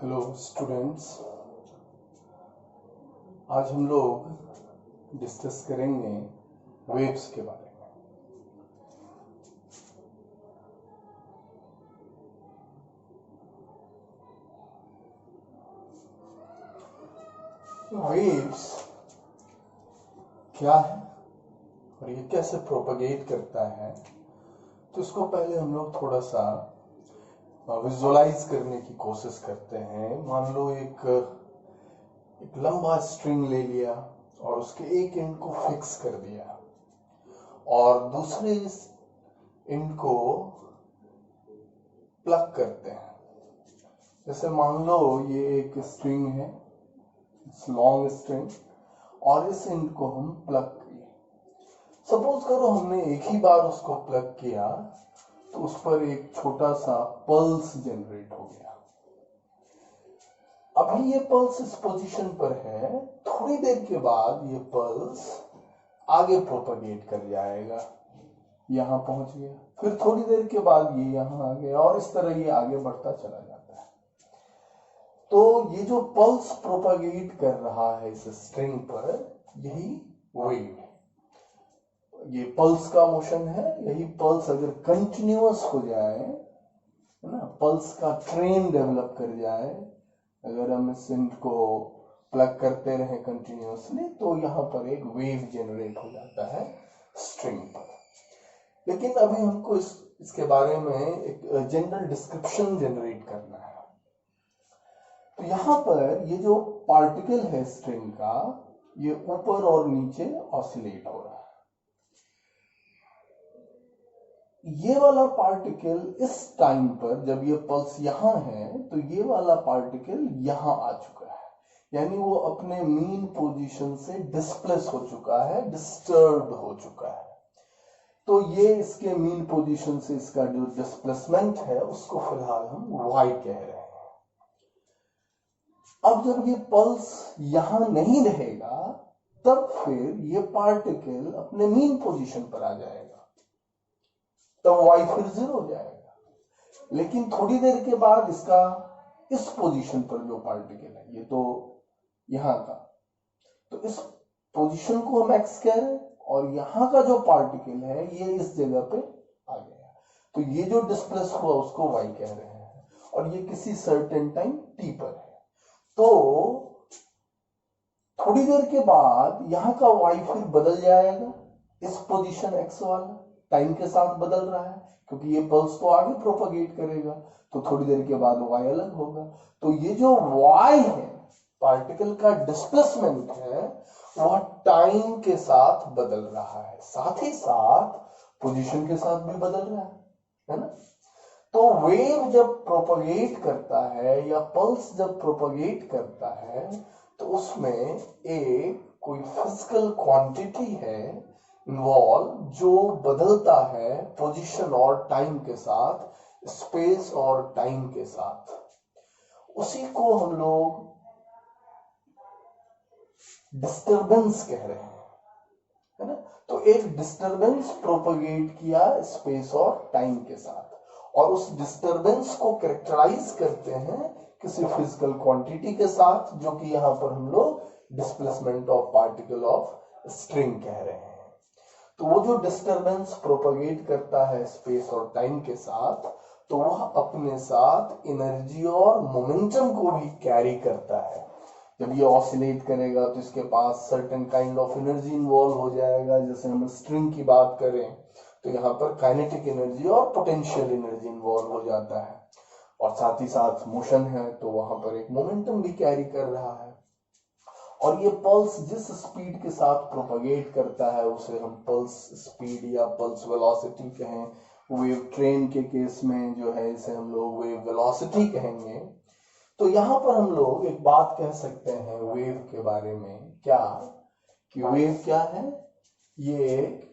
Hello students, आज हम लोग डिस्कस करेंगे वेव्स के बारे में। वेव्स क्या है और ये कैसे प्रोपगेट करता है, तो इसको पहले हम लोग थोड़ा सा विजुअलाइज करने की कोशिश करते हैं। मान लो एक लंबा स्ट्रिंग ले लिया और उसके एक एंड को फिक्स कर दिया और दूसरे एंड को प्लग करते हैं। जैसे मान लो ये एक स्ट्रिंग है, लॉन्ग स्ट्रिंग, और इस एंड को हम प्लग किए। सपोज करो हमने एक ही बार उसको प्लग किया तो उस पर एक छोटा सा पल्स जनरेट हो गया। अभी ये पल्स इस पोजीशन पर है, थोड़ी देर के बाद ये पल्स आगे प्रोपगेट कर जाएगा, यहां पहुंच गया, फिर थोड़ी देर के बाद ये यहां आ गया और इस तरह ये आगे बढ़ता चला जाता है। तो ये जो पल्स प्रोपगेट कर रहा है इस स्ट्रिंग पर, यही वेव है। ये पल्स का मोशन है। यही पल्स अगर कंटिन्यूअस हो जाए, है ना, पल्स का ट्रेन डेवलप कर जाए, अगर हम इस एंड को प्लग करते रहे कंटिन्यूअसली, तो यहाँ पर एक वेव जनरेट हो जाता है स्ट्रिंग पर। लेकिन अभी हमको इसके बारे में एक जनरल डिस्क्रिप्शन जनरेट करना है। तो यहाँ पर ये जो पार्टिकल है स्ट्रिंग का, ये ऊपर और नीचे ऑसिलेट हो रहा है। ये वाला पार्टिकल इस टाइम पर, जब ये पल्स यहां है, तो ये वाला पार्टिकल यहां आ चुका है, यानी वो अपने मीन पोजीशन से डिस्प्लेस हो चुका है, डिस्टर्ब हो चुका है। तो ये इसके मीन पोजीशन से इसका जो डिस्प्लेसमेंट है उसको फिलहाल हम y कह रहे हैं। अब जब ये पल्स यहां नहीं रहेगा, तब फिर ये पार्टिकल अपने मीन पोजीशन पर आ जाएगा, तब y फिर 0 हो जाएगा। लेकिन थोड़ी देर के बाद इसका इस पोजीशन पर जो पार्टिकल है, ये तो यहां का, तो इस पोजीशन को हम x कह रहे हैं और यहां का जो पार्टिकल है ये इस जगह पे आ गया, तो ये जो डिस्प्लेस हुआ उसको y कह रहे हैं और ये किसी सर्टेन टाइम t पर है। तो थोड़ी देर के बाद यहां का y फिर बदल जाएगा, इस पोजीशन x वाला टाइम के साथ बदल रहा है, क्योंकि ये पल्स तो आगे प्रोपगेट करेगा, तो थोड़ी देर के बाद y अलग होगा। तो ये जो y है, पार्टिकल का डिस्प्लेसमेंट है, वह टाइम के साथ बदल रहा है, साथ ही साथ पोजीशन के साथ भी बदल रहा है ना। तो वेव जब प्रोपगेट करता है या पल्स जब प्रोपगेट करता है, तो उसमें एक कोई फिजिकल क्वांटिटी है इन्वॉल्व, जो बदलता है पोजीशन और टाइम के साथ, स्पेस और टाइम के साथ। उसी को हम लोग डिस्टरबेंस कह रहे हैं, है ना। तो एक डिस्टरबेंस प्रोपगेट किया स्पेस और टाइम के साथ, और उस डिस्टरबेंस को कैरेक्टराइज करते हैं किसी फिजिकल क्वांटिटी के साथ, जो कि यहां पर हम लोग displacement of particle of string कह रहे हैं। तो वो जो डिस्टरबेंस प्रोपगेट करता है स्पेस और टाइम के साथ, तो वह अपने साथ एनर्जी और मोमेंटम को भी कैरी करता है। जब ये ऑसिलेट करेगा तो इसके पास certain kind of energy involve हो जाएगा। जैसे हम स्ट्रिंग की बात करें तो यहाँ पर काइनेटिक एनर्जी और पोटेंशियल एनर्जी इन्वॉल्व हो जाता है, और साथ ही साथ मोशन है तो वहां पर एक मोमेंटम भी कैरी कर रहा है। और ये पल्स जिस स्पीड के साथ प्रोपगेट करता है उसे हम पल्स स्पीड या पल्स वेलोसिटी कहें। वेव ट्रेन के केस में जो है इसे हम लोग वेव वेलोसिटी कहेंगे। तो यहां पर हम लोग एक बात कह सकते हैं वेव के बारे में, क्या कि वेव क्या है, ये एक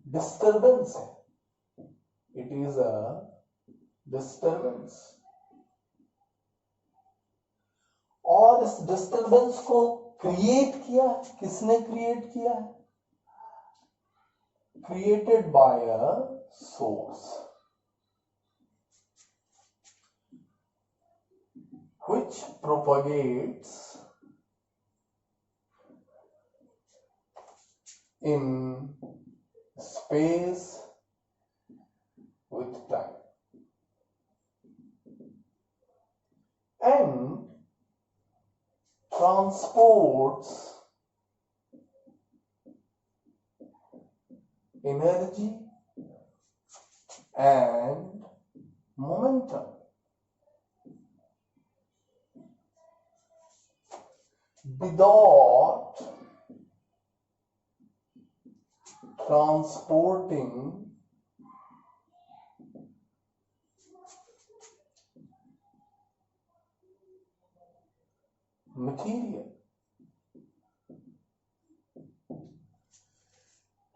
डिस्टरबेंस है, इट इज अ डिस्टरबेंस। और इस डिस्टरबेंस को क्रिएट किया, किसने क्रिएट किया है, created by a source. which propagates in space with time and transports energy and momentum without transporting material।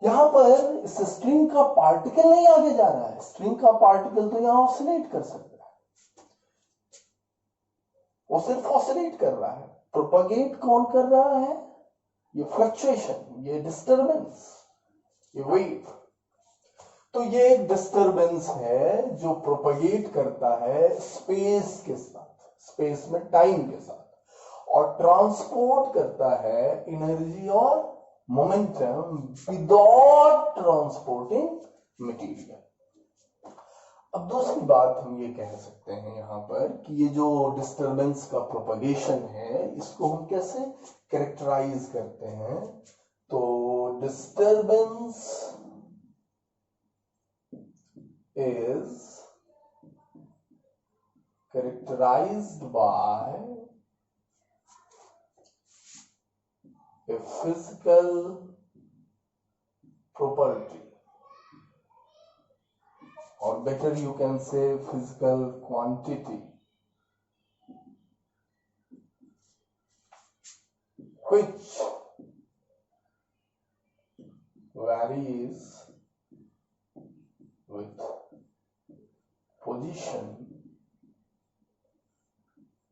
यहां पर इस स्ट्रिंग का पार्टिकल नहीं आगे जा रहा है, स्ट्रिंग का पार्टिकल तो यहां ऑसिलेट कर सकता है, वो सिर्फ ऑसिलेट कर रहा है। प्रोपगेट कौन कर रहा है? ये फ्लक्चुएशन, ये डिस्टरबेंस, ये वेव। तो ये एक डिस्टरबेंस है जो प्रोपगेट करता है स्पेस के साथ, स्पेस में टाइम के साथ, और ट्रांसपोर्ट करता है एनर्जी और मोमेंटम विदाउट ट्रांसपोर्टिंग मटेरियल। अब दूसरी बात हम ये कह सकते हैं यहां पर कि ये जो डिस्टरबेंस का प्रोपगेशन है, इसको हम कैसे कैरेक्टराइज करते हैं? तो disturbance is characterized by a physical property, or better you can say physical quantity, which varies with position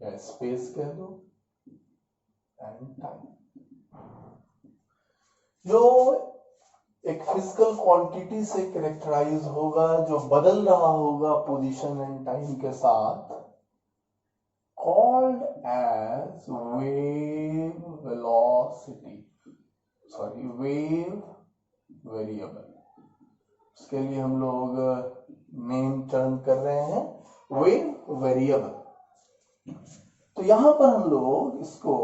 या स्पेस कह दो एंड टाइम। जो एक फिजिकल क्वांटिटी से कैरेक्टराइज होगा, जो बदल रहा होगा पोजीशन एंड टाइम के साथ, called as wave velocity, sorry wave variable. उसके लिए हम लोग नेम टर्न कर रहे हैं वेव वेरिएबल। तो यहां पर हम लोग इसको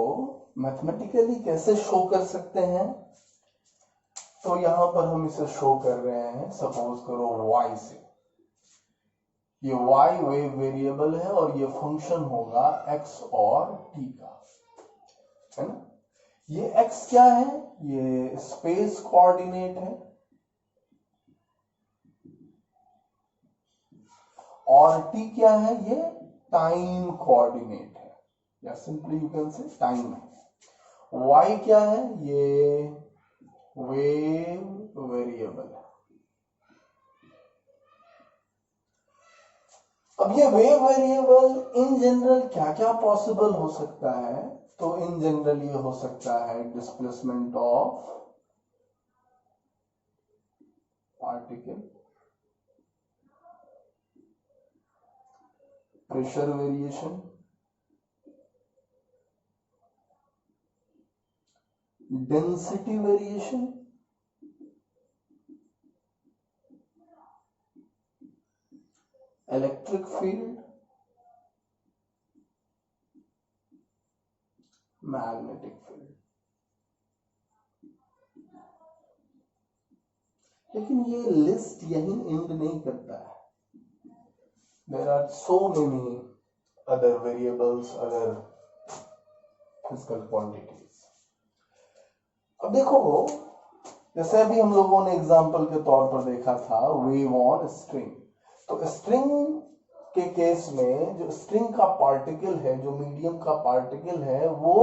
मैथमेटिकली कैसे शो कर सकते हैं? तो यहां पर हम इसे शो कर रहे हैं, सपोज करो y से। ये y वेव वेरिएबल है और ये फंक्शन होगा x और t का, है ना। ये x क्या है? ये स्पेस कोऑर्डिनेट है, और t क्या है? ये टाइम कोऑर्डिनेट है, या simply you can say time है। y क्या है? ये वेव वेरिएबल है। अब ये वेव वेरिएबल इन जनरल क्या क्या पॉसिबल हो सकता है? तो इन जनरल ये हो सकता है displacement of particle, pressure variation, density variation, electric field, magnetic field. लेकिन ये लिस्ट यही एंड नहीं करता है। There are so many other variables, other physical quantities. अब देखो, जैसे अभी हम लोगों ने एग्जांपल के तौर पर देखा था वेव ऑन स्ट्रिंग। तो स्ट्रिंग के केस में जो स्ट्रिंग का पार्टिकल है, जो मीडियम का पार्टिकल है, वो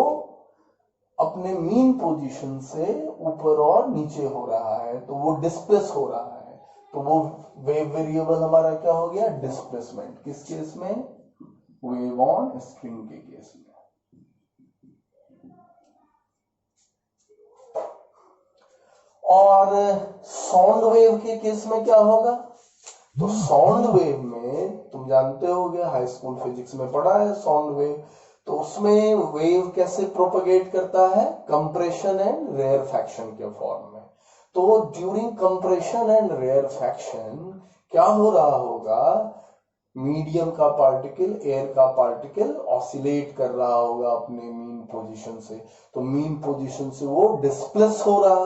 अपने मीन पोजीशन से ऊपर और नीचे हो रहा है, तो वो डिस्प्लेस हो रहा है। तो वो वेव वेरिएबल हमारा क्या हो गया? डिस्प्लेसमेंट। किस केस में? वेव ऑन स्ट्रिंग के केस में। और साउंड वेव के केस में क्या होगा? तो साउंड वेव में तुम तुम जानते होगे, हाई स्कूल फिजिक्स में पढ़ा है साउंड वेव। तो उसमें वेव कैसे प्रोपगेट करता है, कंप्रेशन एंड रेयरफैक्शन के फॉर्म में। तो ड्यूरिंग कंप्रेशन एंड रेयरफैक्शन क्या हो रहा होगा, मीडियम का पार्टिकल, एयर का पार्टिकल ऑसिलेट कर रहा होगा अपने मीन पोजीशन से। तो मीन पोजीशन से वो डिस्प्लेस हो रहा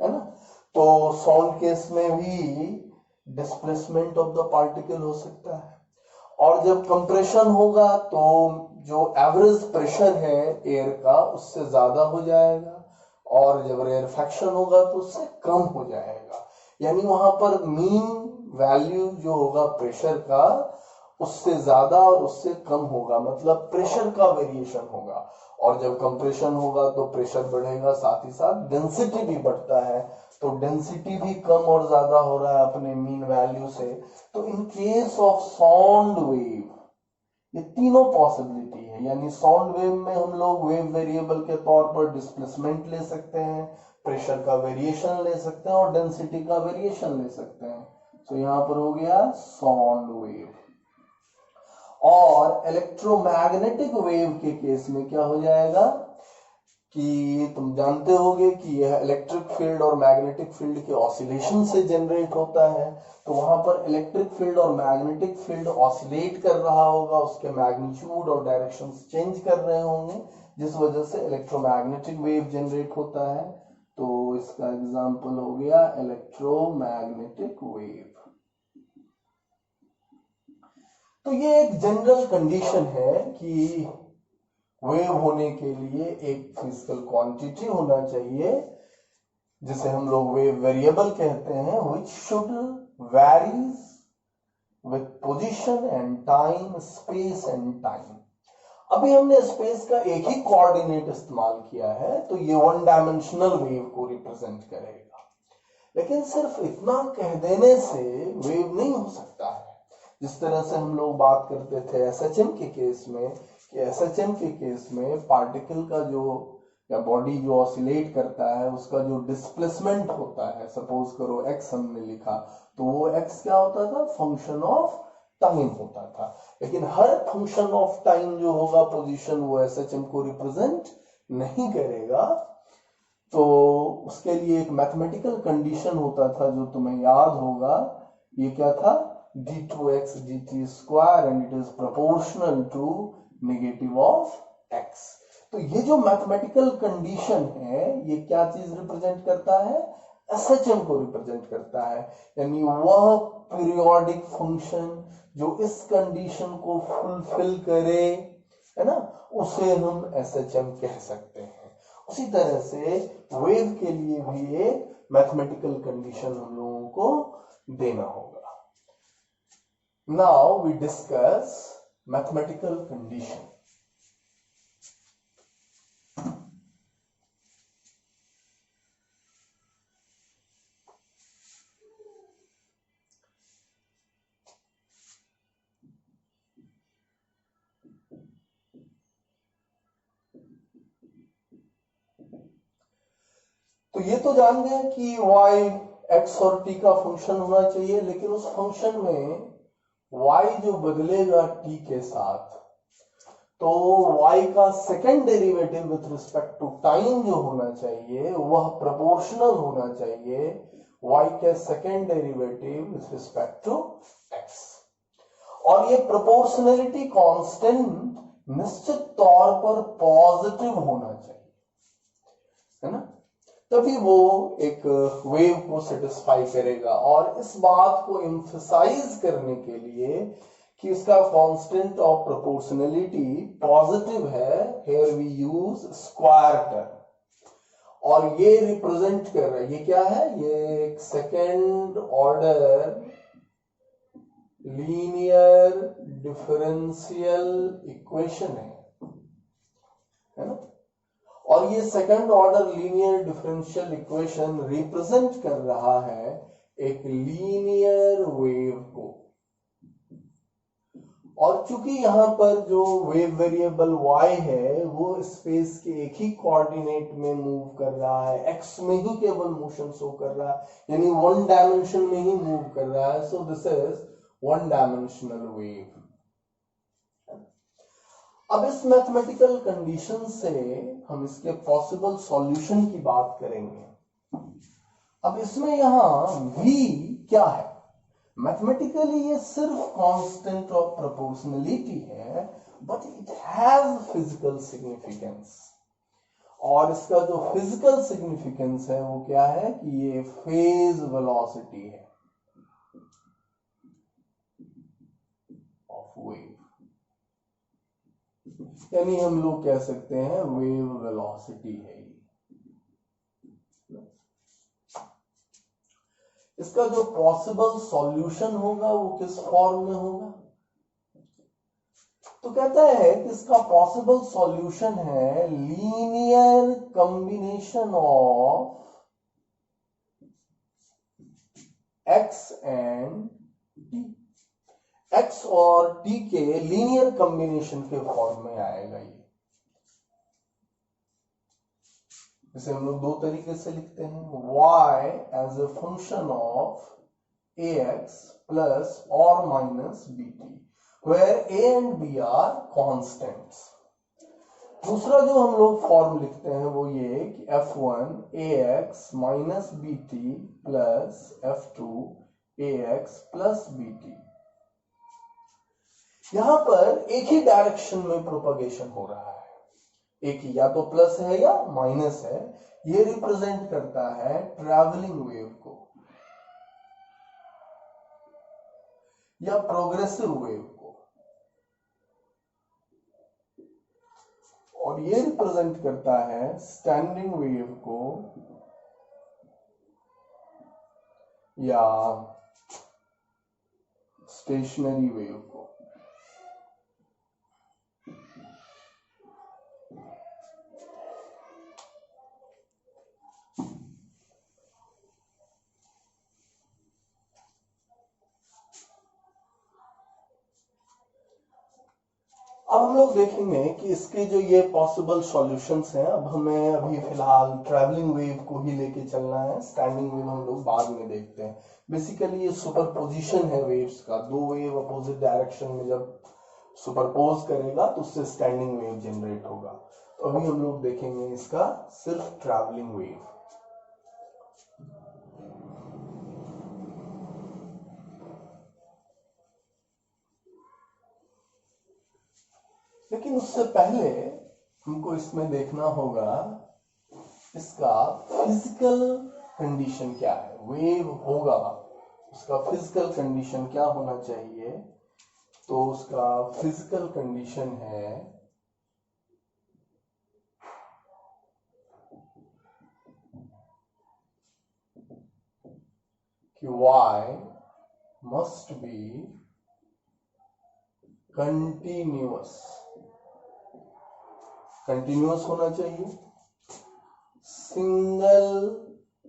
है ना। तो साउंड केस में भी डिस्प्लेसमेंट ऑफ द पार्टिकल हो सकता है। और जब कंप्रेशन होगा तो जो एवरेज प्रेशर है एयर का उससे ज्यादा हो जाएगा, और जब रेयरफैक्शन होगा तो उससे कम हो जाएगा। यानी वहां पर मीन वैल्यू जो होगा प्रेशर का उससे ज्यादा और उससे कम होगा, मतलब प्रेशर का वेरिएशन होगा। और जब कंप्रेशन होगा तो प्रेशर बढ़ेगा, साथ ही साथ डेंसिटी भी बढ़ता है। तो डेंसिटी भी कम और ज्यादा हो रहा है अपने मीन वैल्यू से। तो in case of sound wave ये तीनों पॉसिबिलिटी है। यानी साउंड वेव में हम लोग वेव वेरिएबल के तौर पर डिस्प्लेसमेंट ले सकते हैं, प्रेशर का वेरिएशन ले सकते हैं और डेंसिटी का वेरिएशन ले सकते हैं। तो यहां पर हो गया साउंड वेव। और इलेक्ट्रोमैग्नेटिक वेव के केस में क्या हो जाएगा कि तुम जानते होगे कि यह इलेक्ट्रिक फील्ड और मैग्नेटिक फील्ड के ऑसिलेशन से जनरेट होता है। तो वहां पर इलेक्ट्रिक फील्ड और मैग्नेटिक फील्ड ऑसिलेट कर रहा होगा, उसके मैग्नीट्यूड और डायरेक्शन चेंज कर रहे होंगे, जिस वजह से इलेक्ट्रोमैग्नेटिक वेव जनरेट होता है। तो इसका एग्जांपल हो गया इलेक्ट्रोमैग्नेटिक वेव। तो ये एक जनरल कंडीशन है कि वेव होने के लिए एक फिजिकल क्वांटिटी होना चाहिए जिसे हम लोग वेव वेरिएबल कहते हैं, which should varies with position and time, space and time। अभी हमने स्पेस का एक ही कोऑर्डिनेट इस्तेमाल किया है, तो ये वन डायमेंशनल वेव को रिप्रेजेंट करेगा। लेकिन सिर्फ इतना कह देने से वेव नहीं हो सकता है। जिस तरह से हम लोग बात करते थे एसएचएम के केस में, कि एसएचएम के केस में पार्टिकल का जो या बॉडी जो ऑसिलेट करता है उसका जो डिस्प्लेसमेंट होता है, सपोज करो एक्स हमने लिखा, तो वो एक्स क्या होता था, फंक्शन ऑफ टाइम होता था। लेकिन हर फंक्शन ऑफ टाइम जो होगा पोजीशन, वो एसएचएम को रिप्रेजेंट नहीं करेगा। तो उसके लिए एक मैथमेटिकल कंडीशन होता था जो तुम्हें याद होगा, ये क्या था, d2x dt square and it is proportional to negative of x। तो ये जो मैथमेटिकल कंडीशन है ये क्या चीज रिप्रेजेंट करता है, एसएचएम को रिप्रेजेंट करता है। यानी वह पीरियोडिक फंक्शन जो इस कंडीशन को फुलफिल करे, है ना, उसे हम एसएचएम कह सकते हैं। उसी तरह से वेव के लिए भी एक मैथमेटिकल कंडीशन हम लोगों को देना होगा। Now we discuss mathematical condition। तो ये तो जान गए कि y x और t का फंक्शन होना चाहिए, लेकिन उस फंक्शन में y जो बदलेगा t के साथ, तो y का second derivative with respect to time जो होना चाहिए वह प्रोपोर्शनल होना चाहिए y के second derivative with respect to x। और ये प्रोपोर्शनलिटी कांस्टेंट निश्चित तौर पर पॉजिटिव होना चाहिए, है ना, तभी वो एक वेव को सेटिस्फाई करेगा। और इस बात को एम्फसाइज करने के लिए कि इसका कांस्टेंट ऑफ प्रोपोर्शनलिटी पॉजिटिव है, here we use square term. और ये रिप्रेजेंट कर रहा है, ये क्या है, ये एक second order linear differential equation है ना। और ये second order linear differential equation represent कर रहा है एक लीनियर वेव को। और चूंकि यहां पर जो वेव वेरिएबल y है वो स्पेस के एक ही कोऑर्डिनेट में मूव कर रहा है, x में ही केवल मोशन शो कर रहा है, यानी वन डायमेंशन में ही मूव कर रहा है। So this is one dimensional wave. अब इस मैथमेटिकल कंडीशन से हम इसके पॉसिबल सॉल्यूशन की बात करेंगे। अब इसमें यहां v क्या है? मैथमेटिकली ये सिर्फ कांस्टेंट ऑफ प्रोपोर्शनलिटी है, but it has physical significance. और इसका जो फिजिकल सिग्निफिकेंस है वो क्या है कि ये फेज वेलोसिटी है ऑफ वेव, यानी हम लोग कह सकते हैं वेव वेलोसिटी है। इसका जो पॉसिबल सॉल्यूशन होगा वो किस फॉर्म में होगा? तो कहता है कि इसका पॉसिबल सॉल्यूशन है linear combination of x and t। x और t के लीनियर कॉम्बिनेशन के फॉर्म में आएगा ये। इसे हम लोग दो तरीके से लिखते हैं, y as a function of ax plus और minus bt, where a and b are constants। दूसरा जो हम लोग फॉर्म लिखते हैं वो ये कि f1 ax minus bt plus f2 ax plus bt। यहां पर एक ही डायरेक्शन में प्रोपगेशन हो रहा है, एक ही, या तो प्लस है या माइनस है। ये रिप्रेजेंट करता है ट्रैवलिंग वेव को या प्रोग्रेसिव वेव को, और ये रिप्रेजेंट करता है स्टैंडिंग वेव को या स्टेशनरी वेव को। अब हम लोग देखेंगे कि इसके जो ये पॉसिबल सॉल्यूशंस हैं, अब हमें अभी फिलहाल ट्रैवलिंग वेव को ही लेके चलना है, स्टैंडिंग वेव हम लोग बाद में देखते हैं। बेसिकली ये सुपरपोजिशन है वेव्स का, दो वेव अपोजिट डायरेक्शन में जब सुपरपोज करेगा तो उससे स्टैंडिंग वेव जनरेट होगा। तो अभी हम लोग देखेंगे इसका सिर्फ ट्रैवलिंग वेव। लेकिन उससे पहले हमको इसमें देखना होगा इसका फिजिकल कंडीशन क्या है। वेव होगा, उसका फिजिकल कंडीशन क्या होना चाहिए? तो उसका फिजिकल कंडीशन है कि y must be कंटिन्यूअस होना चाहिए, सिंगल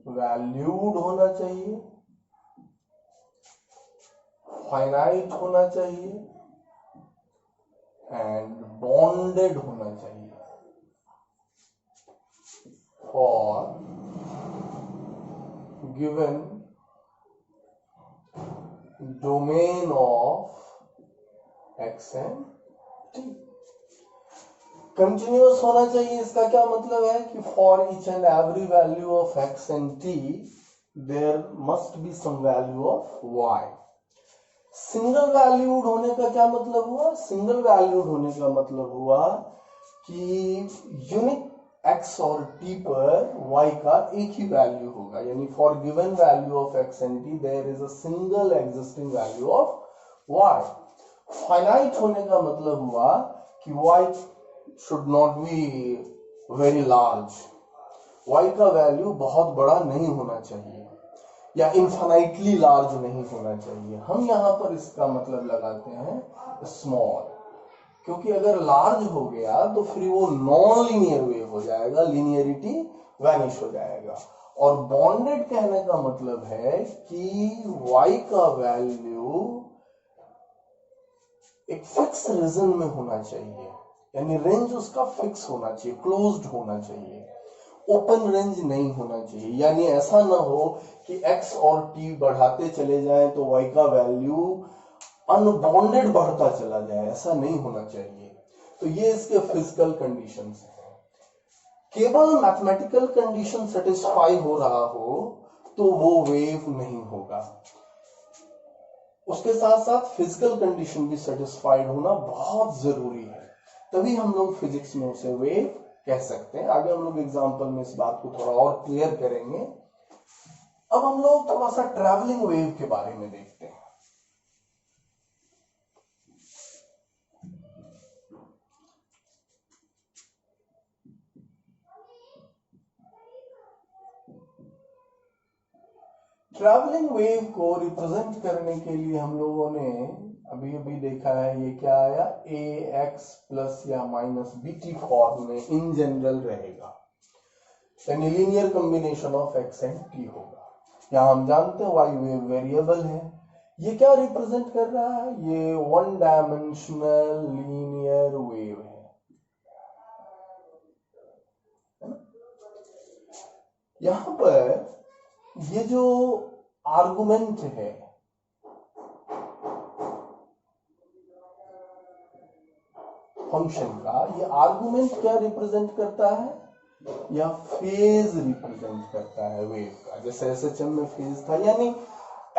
वैल्यूड होना चाहिए, फाइनाइट होना चाहिए एंड बॉन्डेड होना चाहिए for given domain of x and t। Continuous होना चाहिए, इसका क्या मतलब है कि for each and every value of x and t there must be some value of y। Single valued होने का क्या मतलब हुआ? सिंगल वैल्यूड होने का मतलब हुआ कि यूनिट x और t पर y का एक ही वैल्यू होगा, यानी for given value of x and t there is a single existing value of y। Finite होने का मतलब हुआ कि y should not be very large, y का वैल्यू बहुत बड़ा नहीं होना चाहिए या इनफाइनाइटली लार्ज नहीं होना चाहिए। हम यहां पर इसका मतलब लगाते हैं स्मॉल, क्योंकि अगर लार्ज हो गया तो फिर वो नॉन लीनियर वेव हो जाएगा, लीनियरिटी वैनिश हो जाएगा। और बॉन्डेड कहने का मतलब है कि y का वैल्यू एक फिक्स रीजन में होना चाहिए, यानी रेंज उसका फिक्स होना चाहिए, क्लोज्ड होना चाहिए, ओपन रेंज नहीं होना चाहिए। यानी ऐसा ना हो कि x और t बढ़ाते चले जाएं तो y का वैल्यू अनबाउंडेड बढ़ता चला जाए, ऐसा नहीं होना चाहिए। तो ये इसके फिजिकल कंडीशंस हैं। केवल मैथमेटिकल कंडीशन सेटिस्फाई हो रहा हो तो वो वेव नहीं होगा, उसके साथ साथ फिजिकल कंडीशन भी सेटिस्फाइड होना बहुत जरूरी है, तभी हम लोग फिजिक्स में उसे वेव कह सकते हैं। आगे हम लोग एग्जांपल में इस बात को थोड़ा और क्लियर करेंगे। अब हम लोग थोड़ा सा ट्रैवलिंग वेव के बारे में देखते हैं। ट्रैवलिंग वेव को रिप्रेजेंट करने के लिए हम लोगों ने अभी अभी देखा है, ये क्या आया, ए एक्स प्लस या माइनस बी टी फॉर्म में इन जनरल रहेगा, यानी linear combination of x and T होगा। यहां हम जानते हैं वाई वेव वेरिएबल है। ये क्या रिप्रेजेंट कर रहा है, ये वन डायमेंशनल लीनियर वेव है ना? यहां पर ये जो आर्गुमेंट है फंक्शन का, ये आर्गुमेंट क्या रिप्रेजेंट करता है, या फेज रिप्रेजेंट करता है वेव का। जैसे एसएचएम में फेज था, यानी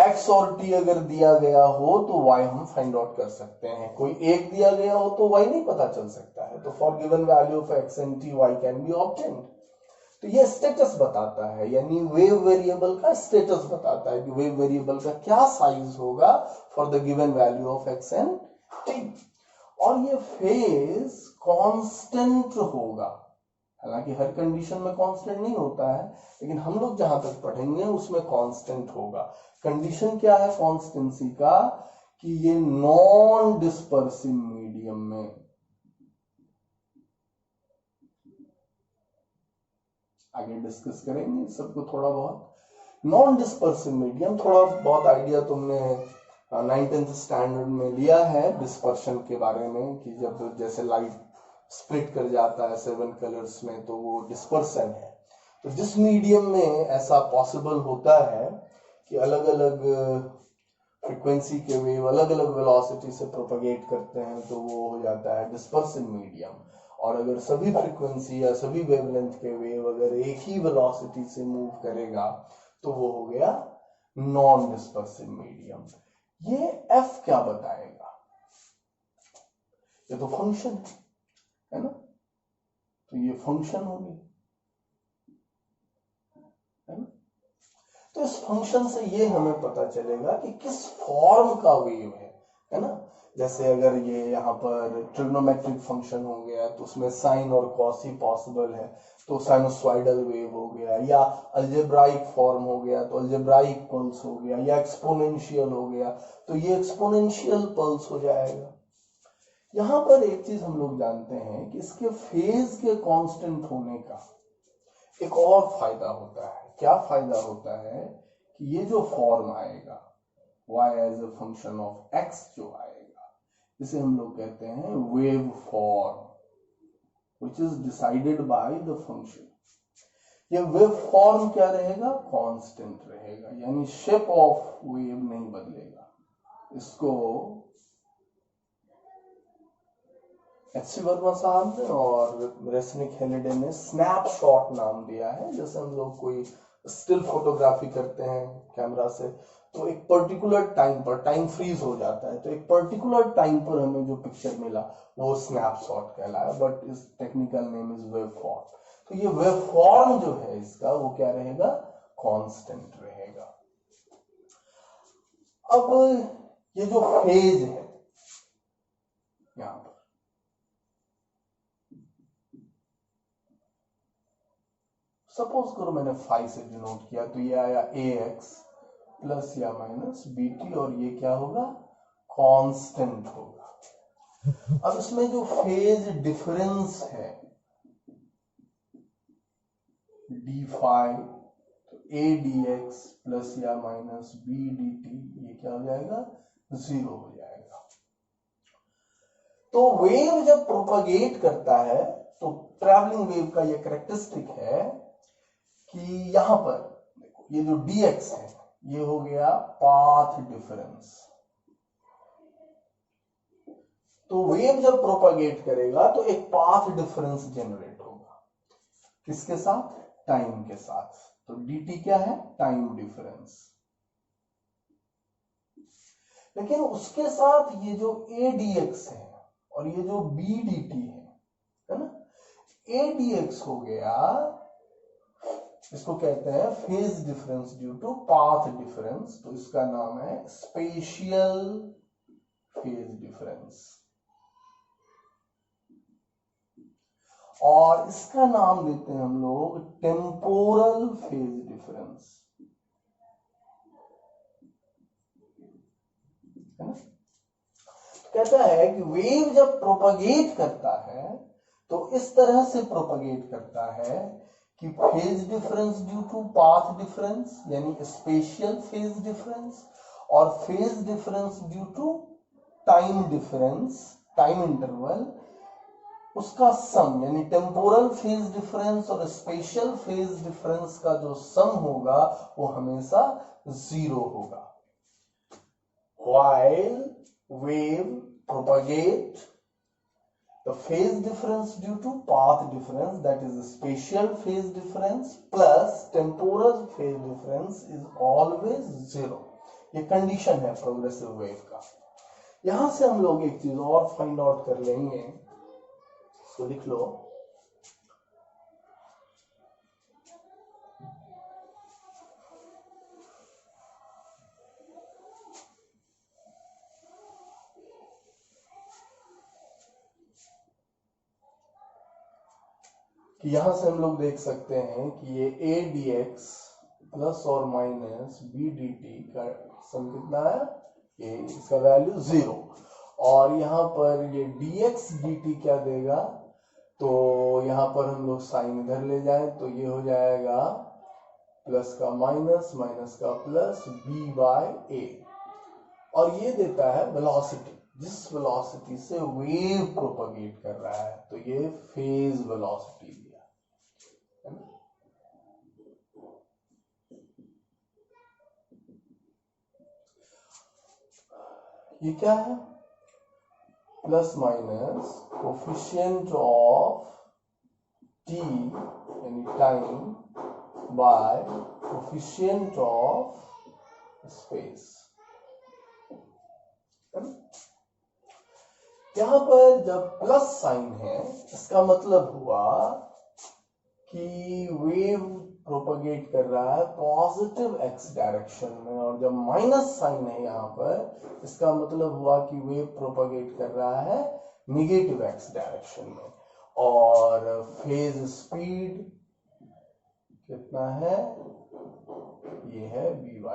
एक्स और टी अगर दिया गया हो तो वाई हम फाइंड आउट कर सकते हैं, कोई एक दिया गया हो तो वाई नहीं पता चल सकता है। तो for given value of x and t y can be obtained. तो ये स्टेटस बताता है, यानी वेव वेरिएबल का स्टेटस बताता है कि वेव वेरिएबल का क्या साइज होगा for the given value of x and T. और ये फेज कांस्टेंट होगा, हालांकि हर कंडीशन में कांस्टेंट नहीं होता है, लेकिन हम लोग जहां तक पढ़ेंगे उसमें कांस्टेंट होगा। कंडीशन क्या है कांस्टेंसी का, कि ये नॉन डिस्पर्सिव मीडियम में, आगे डिस्कस करेंगे सबको थोड़ा बहुत। नॉन डिस्पर्सिव मीडियम, थोड़ा बहुत आइडिया तुमने 9th स्टैंडर्ड में लिया है डिस्पर्शन के बारे में, कि जब जैसे लाइट स्प्लिट कर जाता है 7 कलर्स में तो वो डिस्पर्सन है। तो जिस मीडियम में ऐसा पॉसिबल होता है कि अलग अलग फ्रीक्वेंसी के वेव अलग अलग वेलोसिटी से प्रोपगेट करते हैं, तो वो हो जाता है डिस्पर्सिव मीडियम। और अगर सभी फ्रीक्वेंसी या सभी वेवलेंथ के वेव अगर एक ही वेलोसिटी से मूव करेगा तो वो हो गया नॉन डिस्पर्सिव मीडियम। ये एफ क्या बताएगा, ये तो फंक्शन है ना, तो ये फंक्शन होगी, है ना। तो इस फंक्शन से ये हमें पता चलेगा कि किस फॉर्म का वेव है ना। जैसे अगर ये यहाँ पर ट्रिग्नोमेट्रिक फंक्शन हो गया तो उसमें साइन और कॉस ही पॉसिबल है, तो साइनोसॉइडल वेव हो गया, या अलजेब्राइक फॉर्म हो गया तो अलजेब्राइक पल्स हो गया, या एक्सपोनेंशियल हो गया तो ये एक्सपोनेंशियल पल्स हो जाएगा। यहां पर एक चीज हम लोग जानते हैं कि इसके फेज के कांस्टेंट होने का एक और फायदा होता है। क्या फायदा होता है कि ये जो फॉर्म आएगा y as a function of x जो आएगा, इसे हम लोग कहते हैं wave form, which is decided by the function. ये वेव फॉर्म क्या रहेगा, कांस्टेंट रहेगा, यानी शेप ऑफ वेव नहीं बदलेगा। इसको एच वर्मा साहब ने और रेसनिक हेलिडे ने स्नैपशॉट नाम दिया है। जैसे हम लोग कोई स्टिल फोटोग्राफी करते हैं कैमरा से, तो एक पर्टिकुलर टाइम पर टाइम फ्रीज हो जाता है, तो एक पर्टिकुलर टाइम पर हमें जो पिक्चर मिला वो स्नैपशॉट कहलाया, बट इस technical name is wave form. तो ये वेव फॉर्म जो है इसका वो क्या रहेगा, कांस्टेंट रहेगा। अब ये जो फेज है यहां पर, सपोज करो मैंने फाई से डिनोट किया, तो ये आया ए एक्स प्लस या माइनस बी टी, और ये क्या होगा, कांस्टेंट होगा। अब इसमें जो फेज डिफरेंस है डी फाई, तो ए डी एक्स प्लस या माइनस बी डी टी, ये क्या हो जाएगा, 0 हो जाएगा। तो वेव जब प्रोपगेट करता है तो ट्रैवलिंग वेव का ये कैरेक्टरिस्टिक है कि यहां पर देखो ये जो dx है ये हो गया पाथ डिफरेंस, तो वेव जब प्रोपागेट करेगा तो एक पाथ डिफरेंस जनरेट होगा, किसके साथ? टाइम के साथ। तो dt क्या है? Time difference. लेकिन उसके साथ ये जो ADX है और ये जो BDT है ना, ADX हो गया, इसको कहते हैं phase difference due to path difference, तो इसका नाम है स्पेशियल फेज डिफरेंस। और इसका नाम देते हैं हम लोग टेम्पोरल फेज डिफरेंस, है ना। कहता है कि वेव जब प्रोपगेट करता है तो इस तरह से प्रोपगेट करता है कि phase difference due to path difference यानी स्पेशियल फेज डिफरेंस, और phase difference due to time difference, time interval, उसका सम यानी टेम्पोरल फेज डिफरेंस और स्पेशल फेज डिफरेंस का जो सम होगा वो हमेशा 0 होगा। While wave propagate, the phase difference due to path difference, that is the spatial phase difference plus temporal phase difference is always 0. ये कंडीशन है प्रोग्रेसिव वेव का। यहां से हम लोग एक चीज और फाइंड आउट कर लेंगे, इसको लिख लो। कि यहां से हम लोग देख सकते हैं कि ये ADX प्लस और माइनस BDT का सम कितना है, ये इसका वैल्यू 0, और यहां पर ये DX DT क्या देगा, तो यहां पर हम लोग साइन इधर ले जाएं तो ये हो जाएगा प्लस का माइनस, माइनस का प्लस, B/A, और ये देता है वेलोसिटी, जिस वेलोसिटी से वेव प्रोपगेट कर रहा है, तो ये फेज वेलोसिटी दिया है ना। ये क्या है? Plus minus coefficient of t यानी time bye coefficient of space. यहां पर जब प्लस साइन है इसका मतलब हुआ कि वेव प्रोपगेट कर रहा है पॉजिटिव x डायरेक्शन में, और जब माइनस साइन है यहाँ पर इसका मतलब हुआ कि वेव प्रोपगेट कर रहा है निगेटिव x डायरेक्शन में, और फेज स्पीड कितना है, ये है B/A,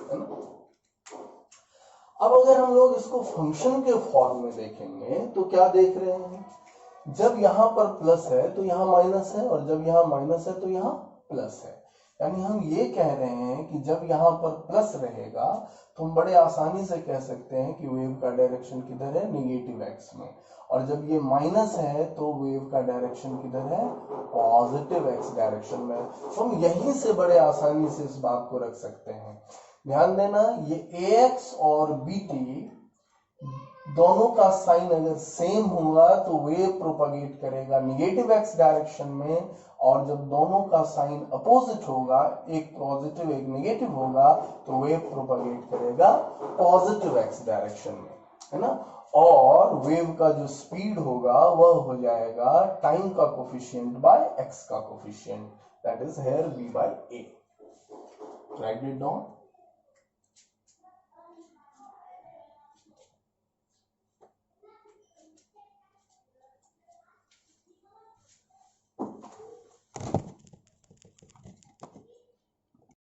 है ना। अब अगर हम लोग इसको फंक्शन के फॉर्म में देखेंगे तो क्या देख रहे हैं, जब यहां पर प्लस है तो यहां माइनस है, और जब यहां माइनस है तो यहां प्लस है। यानी हम ये कह रहे हैं कि जब यहां पर प्लस रहेगा तो हम बड़े आसानी से कह सकते हैं कि वेव का डायरेक्शन किधर है, निगेटिव x में, और जब ये माइनस है तो वेव का डायरेक्शन किधर है, पॉजिटिव x डायरेक्शन में। तो हम यहीं से बड़े आसानी से इस बात को रख सकते हैं। ध्यान देना, ये AX और BT दोनों का साइन अगर सेम होगा तो वेव प्रोपगेट करेगा निगेटिव x डायरेक्शन में, और जब दोनों का साइन अपोजिट होगा, एक पॉजिटिव एक नेगेटिव होगा, तो वेव प्रोपगेट करेगा पॉजिटिव x डायरेक्शन में, है ना। और वेव का जो स्पीड होगा वह हो जाएगा टाइम का कोफिशिएंट बाय x का coefficient, that is here B/A। Right it down.